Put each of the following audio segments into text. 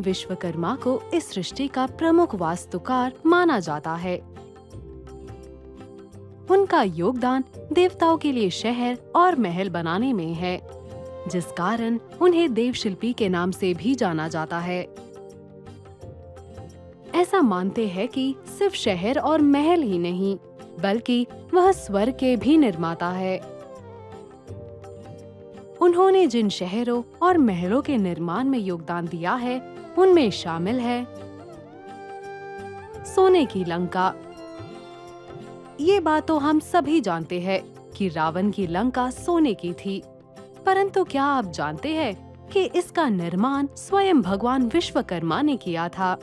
विश्वकर्मा को इस सृष्टि का प्रमुख वास्तुकार माना जाता है। उनका योगदान देवताओं के लिए शहर और महल बनाने में है, जिस कारण उन्हें देवशिल्पी के नाम से भी जाना जाता है। ऐसा मानते हैं कि सिर्फ शहर और महल ही नहीं, बल्कि वह स्वर्ग के भी निर्माता है। उन्होंने जिन शहरों और महलों के निर्माण में योगदान दिया है, उनमें शामिल है सोने की लंका। ये बात तो हम सभी जानते हैं कि रावण की लंका सोने की थी, परंतु क्या आप जानते हैं कि इसका निर्माण स्वयं भगवान विश्वकर्मा ने किया था।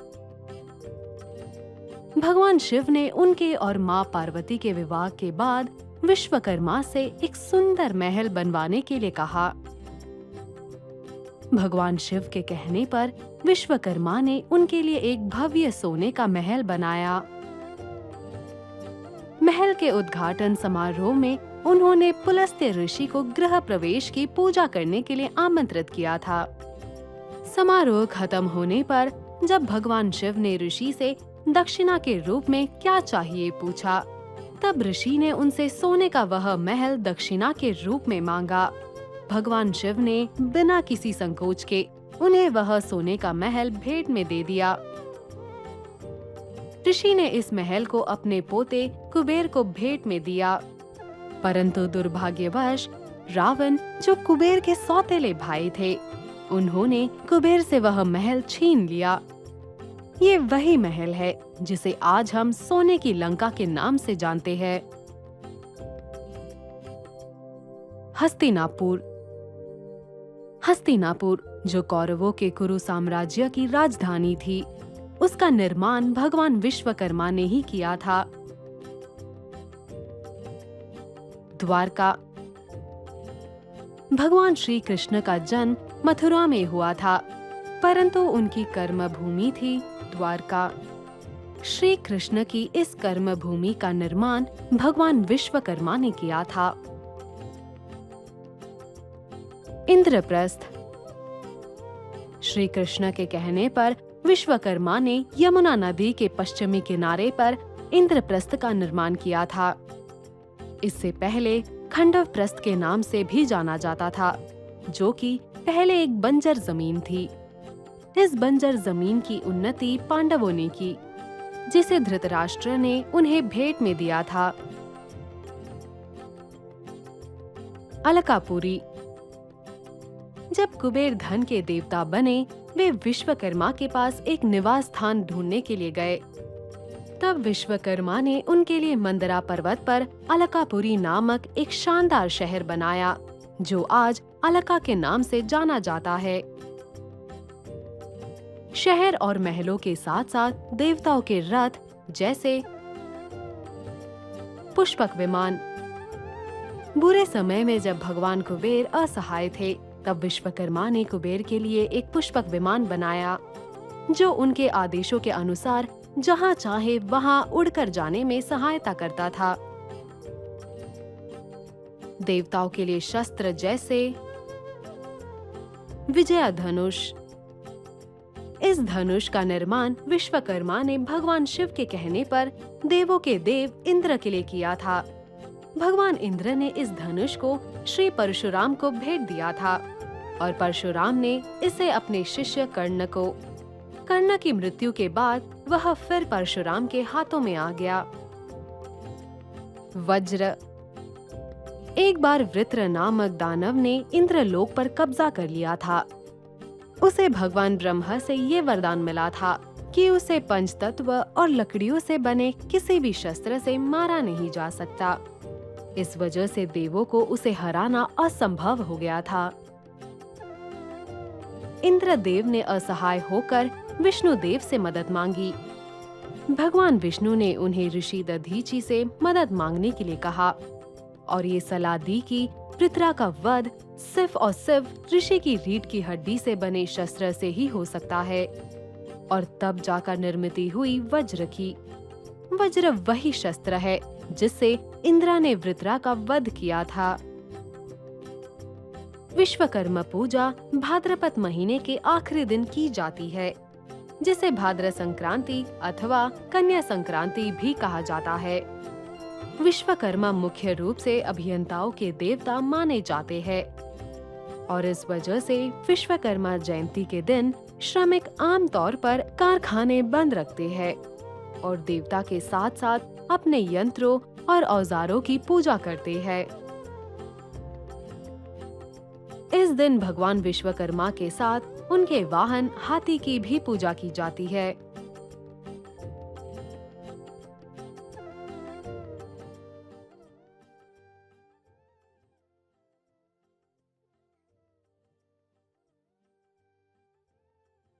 भगवान शिव ने उनके और माँ पार्वती के विवाह के बाद विश्वकर्मा से एक सुंदर महल बनवाने के लिए कहा। भगवान शिव के कहने पर विश्वकर्मा ने उनके लिए एक भव्य सोने का महल बनाया। महल के उद्घाटन समारोह में उन्होंने पुलस्त्य ऋषि को गृह प्रवेश की पूजा करने के लिए आमंत्रित किया था। समारोह खत्म होने पर जब भगवान शिव ने ऋषि से दक्षिणा के रूप में क्या चाहिए पूछा, तब ऋषि ने उनसे सोने का वह महल दक्षिणा के रूप में मांगा। भगवान शिव ने बिना किसी संकोच के उन्हें वह सोने का महल भेंट में दे दिया। ऋषि ने इस महल को अपने पोते कुबेर को भेंट में दिया, परंतु दुर्भाग्यवश रावण, जो कुबेर के सौतेले भाई थे, उन्होंने कुबेर से वह महल छीन लिया। ये वही महल है जिसे आज हम सोने की लंका के नाम से जानते हैं। हस्तिनापुर। हस्तिनापुर, जो कौरवों के कुरु साम्राज्य की राजधानी थी, उसका निर्माण भगवान विश्वकर्मा ने ही किया था। द्वारका। भगवान श्री कृष्ण का जन्म मथुरा में हुआ था, परंतु उनकी कर्म भूमि थी द्वारका। श्री कृष्ण की इस कर्म भूमि का निर्माण भगवान विश्वकर्मा ने किया था। इंद्रप्रस्थ। श्री कृष्ण के कहने पर विश्वकर्मा ने यमुना नदी के पश्चिमी किनारे पर इंद्रप्रस्थ का निर्माण किया था। इससे पहले खंडवप्रस्थ के नाम से भी जाना जाता था, जो कि पहले एक बंजर जमीन थी। इस बंजर जमीन की उन्नति पांडवों ने की, जिसे धृतराष्ट्र ने उन्हें भेंट में दिया था। अलकापुरी। जब कुबेर धन के देवता बने, वे विश्वकर्मा के पास एक निवास स्थान ढूंढने के लिए गए। तब विश्वकर्मा ने उनके लिए मंदरा पर्वत पर अलकापुरी नामक एक शानदार शहर बनाया, जो आज अलका के नाम से जाना जाता है। शहर और महलों के साथ साथ देवताओं के रथ, जैसे पुष्पक विमान। बुरे समय में जब भगवान कुबेर असहाय थे, तब विश्वकर्मा ने कुबेर के लिए एक पुष्पक विमान बनाया, जो उनके आदेशों के अनुसार जहां चाहे वहां उड़कर जाने में सहायता करता था। देवताओं के लिए शस्त्र, जैसे विजय धनुष। इस धनुष का निर्माण विश्वकर्मा ने भगवान शिव के कहने पर देवों के देव इंद्र के लिए किया था। भगवान इंद्र ने इस धनुष को श्री परशुराम को भेंट दिया था और परशुराम ने इसे अपने शिष्य कर्ण को। कर्ण की मृत्यु के बाद वह फिर परशुराम के हाथों में आ गया। वज्र। एक बार वृत्र नामक दानव ने इंद्रलोक पर कब्जा कर लिया था। उसे भगवान ब्रह्मा से ये वरदान मिला था कि उसे पंचतत्व और लकड़ियों से बने किसी भी शस्त्र से मारा नहीं जा सकता। इस वजह से देवों को उसे हराना असंभव हो गया था। इंद्रदेव ने असहाय होकर विष्णु देव से मदद मांगी। भगवान विष्णु ने उन्हें ऋषि दधीचि से मदद मांगने के लिए कहा और ये सलाह दी कि पृथ्वी का वध सिर्फ और सिर्फ ऋषि की रीढ़ की हड्डी से बने शस्त्र से ही हो सकता है। और तब जाकर निर्मित हुई वज्र की। वज्र वही शस्त्र है जिससे इंद्र ने वृत्रा का वध किया था। विश्वकर्मा पूजा भाद्रपद महीने के आखिरी दिन की जाती है, जिसे भाद्र संक्रांति अथवा कन्या संक्रांति भी कहा जाता है। विश्वकर्मा मुख्य रूप से अभियंताओं के देवता माने जाते हैं और इस वजह से विश्वकर्मा जयंती के दिन श्रमिक आमतौर पर कारखाने बंद रखते हैं और देवता के साथ साथ अपने यंत्रों और औजारों की पूजा करते हैं। इस दिन भगवान विश्वकर्मा के साथ उनके वाहन हाथी की भी पूजा की जाती है।